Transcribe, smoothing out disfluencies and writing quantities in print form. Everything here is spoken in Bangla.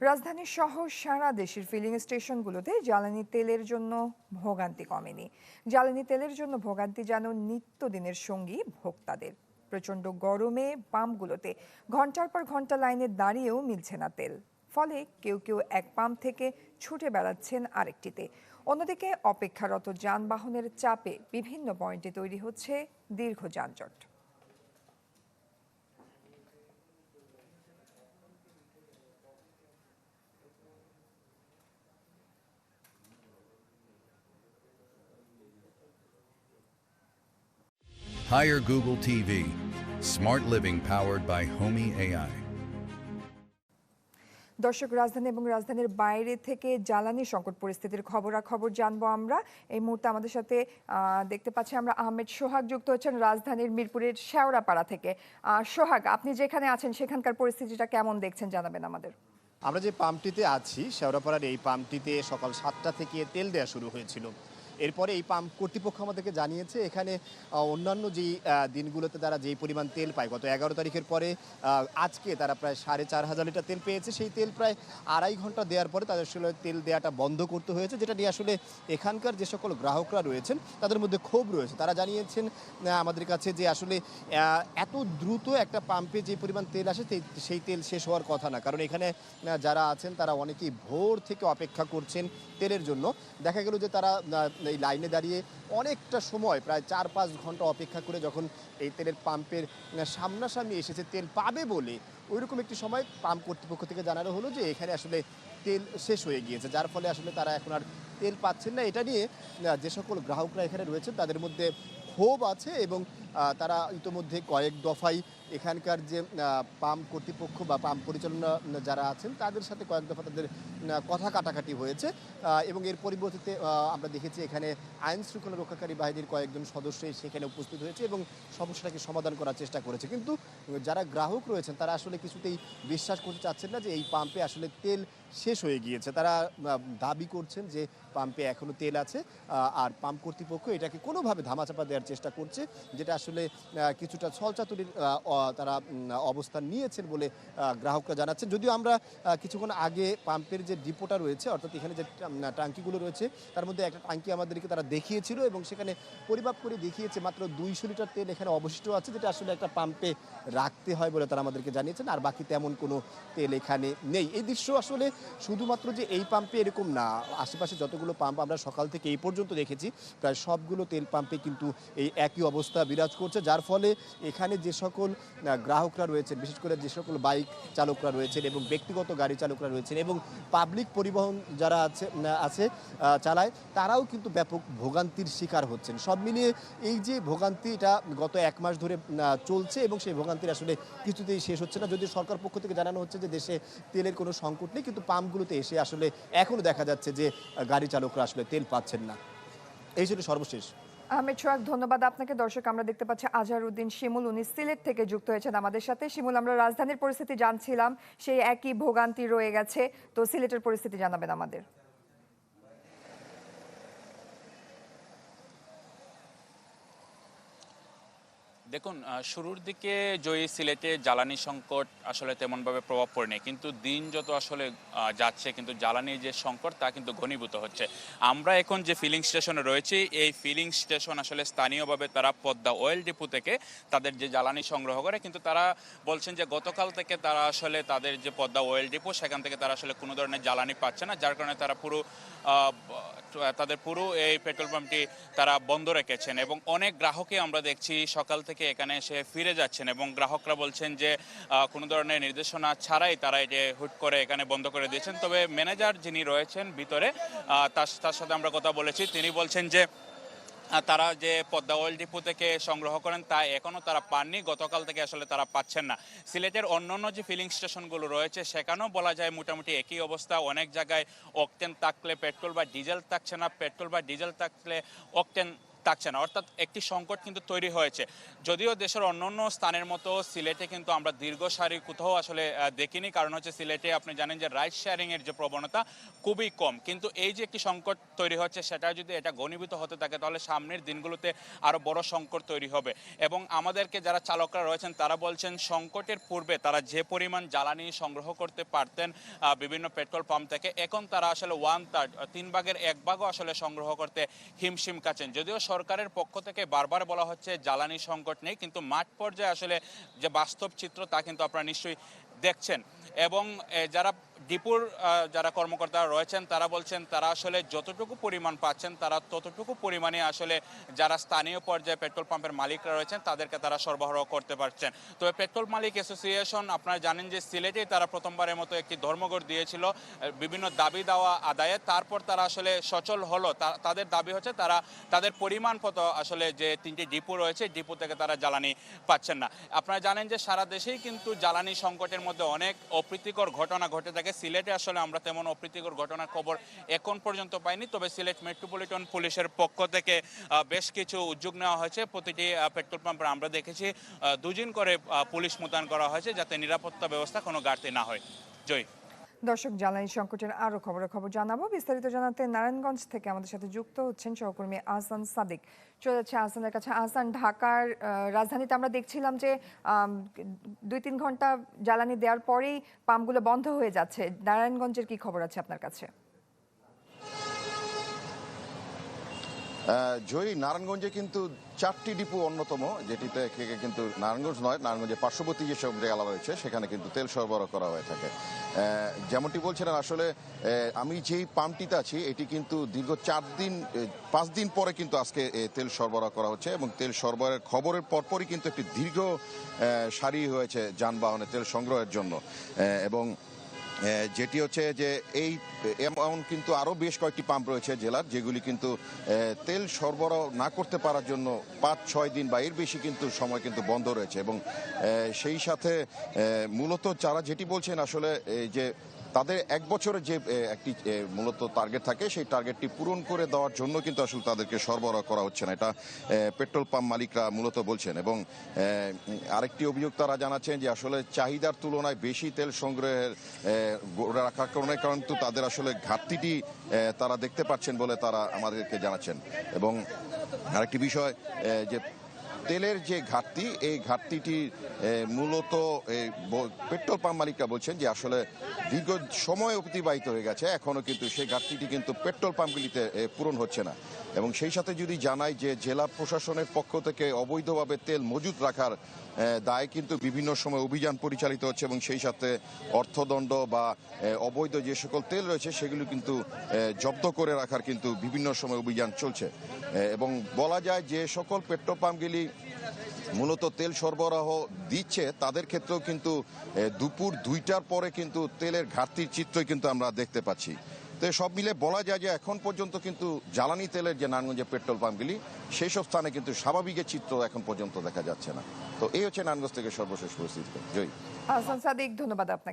রাজধানী সহ সারা দেশের ফিলিং স্টেশনগুলোতে জ্বালানি তেলের জন্য ভোগান্তি কমেনি। জ্বালানি তেলের জন্য ভোগান্তি যেন নিত্যদিনের সঙ্গী ভোক্তাদের। প্রচণ্ড গরমে পাম্পগুলোতে ঘন্টার পর ঘন্টা লাইনে দাঁড়িয়েও মিলছে না তেল। ফলে কেউ কেউ এক পাম্প থেকে ছুটে বেড়াচ্ছেন আরেকটিতে। অন্যদিকে অপেক্ষারত যানবাহনের চাপে বিভিন্ন পয়েন্টে তৈরি হচ্ছে দীর্ঘ যানজট। Hire Google TV. Smart living powered by Homey AI. দর্শক, রাজধানী এবং রাজধানীর বাইরে থেকে জ্বালানি সংকট পরিস্থিতির খবরাখবর জানবো আমরা। এই মুহূর্তে আমাদের সাথে দেখতে পাচ্ছি আমরা আহমেদ সোহাগ যুক্ত হচ্ছেন রাজধানীর মিরপুরের শেওড়াপাড়া থেকে। সোহাগ, আপনি যেখানে আছেন সেখানকার পরিস্থিতিটা কেমন দেখছেন জানাবেন আমাদের। আমরা যে পাম্পটিতে আছি শেওড়াপাড়ার এই পাম্পটিতে সকাল 7টা থেকে তেল দেওয়া শুরু হয়েছিল। এরপরে এই পাম্প কর্তৃপক্ষ আমাদেরকে জানিয়েছে এখানে অন্যান্য যেই দিনগুলোতে তারা যেই পরিমাণ তেল পায়, গত 11 তারিখের পরে আজকে তারা প্রায় 4,500 লিটার তেল পেয়েছে। সেই তেল প্রায় 2.5 ঘন্টা দেওয়ার পরে তাদের আসলে তেল দেওয়াটা বন্ধ করতে হয়েছে, যেটা নিয়ে আসলে এখানকার যে সকল গ্রাহকরা রয়েছেন তাদের মধ্যে ক্ষোভ রয়েছে। তারা জানিয়েছেন আমাদের কাছে যে আসলে এত দ্রুত একটা পাম্পে যে পরিমাণ তেল আসে সেই তেল শেষ হওয়ার কথা না, কারণ এখানে যারা আছেন তারা অনেকেই ভোর থেকে অপেক্ষা করছেন তেলের জন্য। দেখা গেল যে তারা এই লাইনে দাঁড়িয়ে অনেকটা সময় প্রায় 4-5 ঘন্টা অপেক্ষা করে যখন এই তেলের পাম্পের সামনাসামনি এসেছে তেল পাবে বলে, ওইরকম একটি সময় পাম্প কর্তৃপক্ষ থেকে জানানো হলো যে এখানে আসলে তেল শেষ হয়ে গিয়েছে, যার ফলে আসলে তারা এখন আর তেল পাচ্ছেন না। এটা নিয়ে যে সকল গ্রাহকরা এখানে রয়েছেন তাদের মধ্যে ক্ষোভ আছে এবং তারা ইতোমধ্যে কয়েক দফায় এখানকার যে পাম্প কর্তৃপক্ষ বা পাম্প পরিচালনা যারা আছেন তাদের সাথে কয়েক দফা তাদের কথা কাটাকাটি হয়েছে এবং এর পরিবর্তে আমরা দেখেছি এখানে আইন শৃঙ্খলা রক্ষাকারী বাহিনীর কয়েকজন সদস্য সেখানে উপস্থিত হয়েছে এবং সমস্যাটাকে সমাধান করার চেষ্টা করেছে। কিন্তু যারা গ্রাহক রয়েছেন তারা আসলে কিছুতেই বিশ্বাস করতে চাচ্ছেন না যে এই পাম্পে আসলে তেল শেষ হয়ে গিয়েছে। তারা দাবি করছেন যে পাম্পে এখনও তেল আছে আর পাম্প কর্তৃপক্ষ এটাকে কোনোভাবে ধামাচাপা দেওয়ার চেষ্টা করছে, যেটা আসলে কিছুটা ছলচাতুরির তারা অবস্থান নিয়েছেন বলে গ্রাহকরা জানাচ্ছেন। যদিও আমরা কিছুক্ষণ আগে পাম্পের যে ডিপোটা রয়েছে, অর্থাৎ এখানে যে ট্যাঙ্কিগুলো রয়েছে তার মধ্যে একটা ট্যাঙ্কি আমাদেরকে তারা দেখিয়েছিল এবং সেখানে পরিমাপ করে দেখিয়েছে মাত্র 200 লিটার তেল এখানে অবশিষ্ট আছে, যেটা আসলে একটা পাম্পে রাখতে হয় বলে তারা আমাদেরকে জানিয়েছেন। আর বাকি তেমন কোনো তেল এখানে নেই। এই দৃশ্য আসলে শুধুমাত্র যে এই পাম্পে এরকম না, আশেপাশে যতগুলো পাম্প আমরা সকাল থেকে এই পর্যন্ত দেখেছি প্রায় সবগুলো তেল পাম্পে কিন্তু এই একই অবস্থা বিরাজ করছে, যার ফলে এখানে যে সকল গ্রাহকরা রয়েছেন, বিশেষ করে যে সকল বাইক চালকরা রয়েছেন এবং ব্যক্তিগত গাড়ি চালকরা রয়েছেন এবং পাবলিক পরিবহন যারা আছে চালায়, তারাও কিন্তু ব্যাপক ভোগান্তির শিকার হচ্ছেন। সব মিলিয়ে এই যে ভোগান্তি, এটা গত 1 মাস ধরে চলছে এবং সেই ভোগান্তির আসলে কিছুতেই শেষ হচ্ছে না। যদিও সরকার পক্ষ থেকে জানানো হচ্ছে যে দেশে তেলের কোনো সংকট নেই, কিন্তু পাম্পগুলোতে এসে আসলে এখনও দেখা যাচ্ছে যে গাড়ি চালকরা আসলে তেল পাচ্ছেন না। এই ছিল সর্বশেষ। আহমেদ সোহাগ, ধন্যবাদ আপনাকে। দর্শক, আমরা দেখতে পাচ্ছি আজহারউদ্দিন শিমুল, উনি সিলেট থেকে যুক্ত হয়েছেন আমাদের সাথে। শিমুল, আমরা রাজধানীর পরিস্থিতি জানছিলাম, সেই একই ভোগান্তি রয়ে গেছে, তো সিলেটের পরিস্থিতি জানাবেন আমাদের। দেখুন, শুরুর দিকে সিলেটে জ্বালানি সংকট আসলে তেমনভাবে প্রভাব পড়েনি, কিন্তু দিন যত আসলে যাচ্ছে কিন্তু জ্বালানির যে সংকট তা কিন্তু ঘনীভূত হচ্ছে। আমরা এখন যে ফিলিং স্টেশনে রয়েছি, এই ফিলিং স্টেশন আসলে স্থানীয়ভাবে তারা পদ্মা অয়েল ডিপো থেকে তাদের যে জ্বালানি সংগ্রহ করে, কিন্তু তারা বলছেন যে গতকাল থেকে তারা আসলে তাদের যে পদ্মা অয়েল ডিপো সেখান থেকে তারা আসলে কোনো ধরনের জ্বালানি পাচ্ছে না, যার কারণে তারা তাদের পুরো এই পেট্রোল পাম্পটি তারা বন্ধ রেখেছেন এবং অনেক গ্রাহকই আমরা দেখছি সকাল থেকে এখানে এসে ফিরে যাচ্ছেন এবং গ্রাহকরা বলছেন যে কোনো ধরনের নির্দেশনা ছাড়াই তারা এটি হুট করে এখানে বন্ধ করে দিয়েছেন। তবে ম্যানেজার যিনি রয়েছেন ভিতরে, তার সাথে আমরা কথা বলেছি, তিনি বলছেন যে তারা যে পদ্মা অয়েল ডিপো থেকে সংগ্রহ করেন তা এখনও তারা পাননি, গতকাল থেকে আসলে তারা পাচ্ছেন না। সিলেটের অন্যান্য যে ফিলিং স্টেশনগুলো রয়েছে সেখানেও বলা যায় মোটামুটি একই অবস্থা। অনেক জায়গায় অকটেন থাকলে পেট্রোল বা ডিজেল থাকছে না, পেট্রোল বা ডিজেল থাকলে অকটেন থাকছে না, অর্থাৎ একটি সংকট কিন্তু তৈরি হয়েছে। যদিও দেশের অন্যান্য স্থানের মতো সিলেটে কিন্তু আমরা দীর্ঘ সারি কোথাও আসলে দেখিনি, কারণ হচ্ছে সিলেটে আপনি জানেন যে রাইড শেয়ারিং এর যে প্রবণতা খুবই কম, কিন্তু এই যে একটি সংকট তৈরি হচ্ছে সেটা যদি এটা ঘনীভূত হতে থাকে তাহলে সামনের দিনগুলোতে আরো বড় সংকট তৈরি হবে। এবং আমাদেরকে যারা চালকরা রয়েছেন তারা বলছেন সংকটের পূর্বে তারা যে পরিমাণ জ্বালানি সংগ্রহ করতে পারতেন বিভিন্ন পেট্রোল পাম্প থেকে, এখন তারা আসলে 1/3 3 ভাগের 1 ভাগও আসলে সংগ্রহ করতে হিমশিম খাচ্ছেন। যদিও সরকারের পক্ষ থেকে বারবার বলা হচ্ছে জ্বালানি সংকট নেই, কিন্তু মাঠ পর্যায়ে আসলে যে বাস্তব চিত্র তা কিন্তু আপনারা নিশ্চয়ই দেখছেন। এবং যারা ডিপুর যারা কর্মকর্তারা রয়েছেন তারা বলছেন তারা আসলে যতটুকু পরিমাণ পাচ্ছেন তারা ততটুকু পরিমাণে আসলে যারা স্থানীয় পর্যায়ে পেট্রোল পাম্পের মালিকরা রয়েছেন তাদেরকে তারা সরবরাহ করতে পারছেন। তবে পেট্রোল মালিক অ্যাসোসিয়েশন আপনারা জানেন যে সিলেটেই তারা প্রথমবারের মতো একটি ধর্মঘট দিয়েছিল বিভিন্ন দাবি দেওয়া আদায়ে, তারপর তারা আসলে সচল হলো। তাদের দাবি হচ্ছে তারা তাদের পরিমাণ মতো আসলে যে 3টি ডিপো রয়েছে ডিপো থেকে তারা জ্বালানি পাচ্ছেন না। আপনারা জানেন যে সারা দেশেই কিন্তু জ্বালানি সংকটের মধ্যে অনেক অপ্রীতিকর ঘটনা ঘটে থাকে। সিলেটে আসলে আমরা তেমন অপ্রীতিকর ঘটনার খবর এখন পর্যন্ত পাইনি, তবে সিলেট মেট্রোপলিটন পুলিশের পক্ষ থেকে বেশ কিছু উদ্যোগ নেওয়া হয়েছে। প্রতিটি পেট্রোল পাম্পে আমরা দেখেছি 2 জন করে পুলিশ মোতায়েন করা হয়েছে যাতে নিরাপত্তা ব্যবস্থা কোনো ঘাটতি না হয়। জয়। দর্শক, জ্বালানি সংকটের আরো খবর জানাবো। বিস্তারিত জানাতে নারায়ণগঞ্জ থেকে আমাদের সাথে যুক্ত হচ্ছেন সহকর্মী আহসান সাদিক। চলে যাচ্ছে আহসানের কাছে। আহসান, ঢাকার রাজধানীতে আমরা দেখছিলাম যে 2-3 ঘন্টা জ্বালানি দেওয়ার পরেই পাম্পগুলো বন্ধ হয়ে যাচ্ছে। নারায়ণগঞ্জের কি খবর আছে আপনার কাছে? জয়ী, নারায়ণগঞ্জে কিন্তু 4টি ডিপো অন্যতম, যেটিতে কিন্তু নারায়ণগঞ্জ নয়, নারায়ণগঞ্জের পার্শ্ববর্তী যেসব জায়গা রয়েছে সেখানে কিন্তু তেল সরবরাহ করা হয়ে থাকে। যেমনটি বলছিলেন, আসলে আমি যেই পাম্পটিতে আছি এটি কিন্তু দীর্ঘ 5 দিন পরে কিন্তু আজকে তেল সরবরাহ করা হচ্ছে এবং তেল সরবরাহের খবরের পরপরই কিন্তু একটি দীর্ঘ সারি হয়েছে যানবাহনে তেল সংগ্রহের জন্য। এবং যেটি হচ্ছে যে এই এমন কিন্তু আরও বেশ কয়েকটি পাম্প রয়েছে জেলার, যেগুলি কিন্তু তেল সরবরাহ না করতে পারার জন্য 5-6 দিন বা এর বেশি কিন্তু সময় কিন্তু বন্ধ রয়েছে। এবং সেই সাথে মূলত যারা যেটি বলছেন আসলে যে তাদের 1 বছরের যে একটি মূলত টার্গেট থাকে সেই টার্গেটটি পূরণ করে দেওয়ার জন্য কিন্তু আসলে তাদেরকে সরবরাহ করা হচ্ছে না, এটা পেট্রোল পাম্প মালিকরা মূলত বলছেন। এবং আরেকটি অভিযোগ তারা জানাচ্ছেন যে আসলে চাহিদার তুলনায় বেশি তেল সংগ্রহের রাখার কারণে কিন্তু তাদের আসলে ঘাটতিটি তারা দেখতে পাচ্ছেন বলে তারা আমাদেরকে জানাচ্ছেন। এবং আরেকটি বিষয় যে তেলের যে ঘাটতি, এই ঘাটতিটি মূলত পেট্রোল পাম্প মালিকরা বলছেন যে আসলে দীর্ঘ সময় অতিবাহিত হয়ে গেছে, এখনো কিন্তু সেই ঘাটতিটি কিন্তু পেট্রোল পাম্পগুলিতে পূরণ হচ্ছে না। এবং সেই সাথে যদি জানাই যে জেলা প্রশাসনের পক্ষ থেকে অবৈধভাবে তেল মজুত রাখার দায় কিন্তু বিভিন্ন সময় অভিযান পরিচালিত হচ্ছে এবং সেই সাথে অর্থদণ্ড বা অবৈধ যে সকল তেল রয়েছে সেগুলো কিন্তু জব্দ করে রাখার কিন্তু বিভিন্ন সময় অভিযান চলছে। এবং বলা যায় যে সকল পেট্রোল পাম্পগুলি মূলত তেল সরবরাহ দিচ্ছে তাদের ক্ষেত্রেও কিন্তু দুপুর 2টার পরে কিন্তু তেলের ঘাটতির চিত্রই কিন্তু আমরা দেখতে পাচ্ছি। তো সব মিলে বলা যায় যে এখন পর্যন্ত কিন্তু জ্বালানি তেলের যে নারায়ণগঞ্জের পেট্রোল পাম্পগুলি সেই সব স্থানে কিন্তু স্বাভাবিকের চিত্র এখন পর্যন্ত দেখা যাচ্ছে না। তো এই হচ্ছে নারায়ণগঞ্জ থেকে সর্বশেষ পরিস্থিতি। জয়। আহসান সাদিক, ধন্যবাদ আপনাকে।